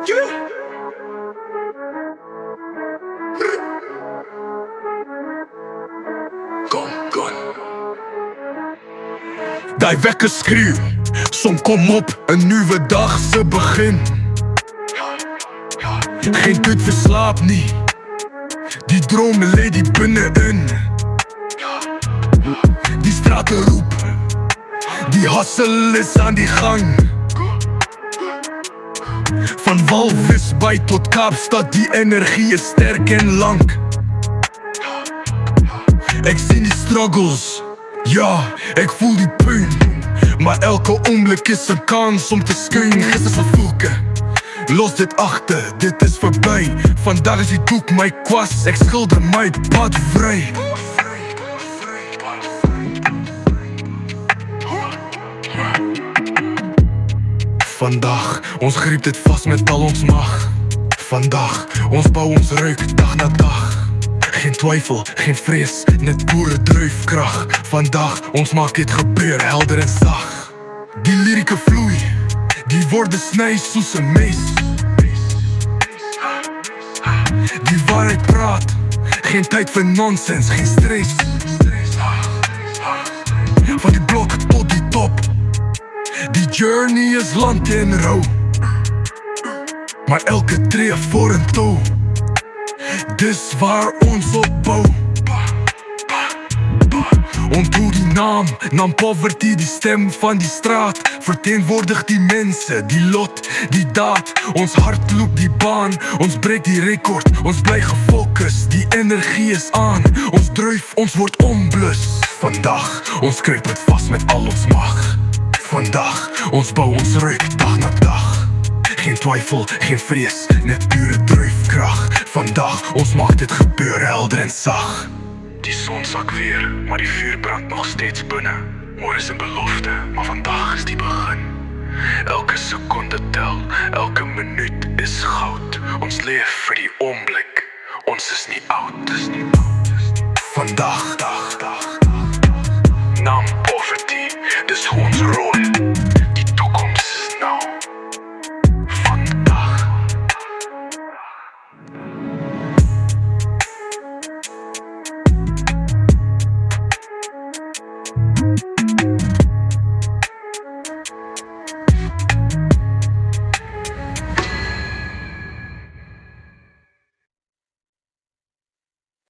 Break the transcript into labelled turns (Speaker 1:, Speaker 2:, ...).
Speaker 1: Die wekker skreeu, som kom op, 'n nuwe dag se begin. Geen tyd vir slaap nie, die drome lê die binne-in. Die strate roep, die hustle is aan die gang. Van Walvisbaai tot Kaapstad, die energie is sterk en lank. Ek sien die struggles, ja, ek voel die pyn, maar elke oomblik is 'n kans om te skyn. Gister se vloeke, los dit agter, dit is verby. Vandag is die doek my kwas, ek skilder my pad vry. Vandag, ons gryp dit vas met al ons mag. Vandag, ons bou ons ruik dag na dag. Geen twyfel, geen vrees, net pure dryfkrag. Vandag, ons maak dit gebeur, helder en sag. Die lirieke vloei, die woorde sny soos 'n mes. Die waarheid praat, geen tyd vir nonsens, geen stress. Van die blok tot die top, die journey is land en rou. Maar elke tree vorentoe, dis waar ons opbou. Onthou die naam poverty, die stem van die straat. Verteenwoordig die mense, die lot, die daad. Ons hart loop die baan, ons breek die rekord. Ons bly gefokus, die energie is aan. Ons dryf, ons word onblus. Vandag, ons kruip het vas met al ons mag. Vandag, ons bou ons ruik dag na dag. Geen twyfel, geen vrees, net pure dryfkrag. Vandag, ons maak dit gebeur, helder en sag. Die son sak weer, maar die vuur brand nog steeds binne. Môre is 'n belofte, maar vandag is die begin. Elke sekonde tel, elke minuut is goud. Ons leef vir die oomblik, ons is nie oud. Vandag, Naam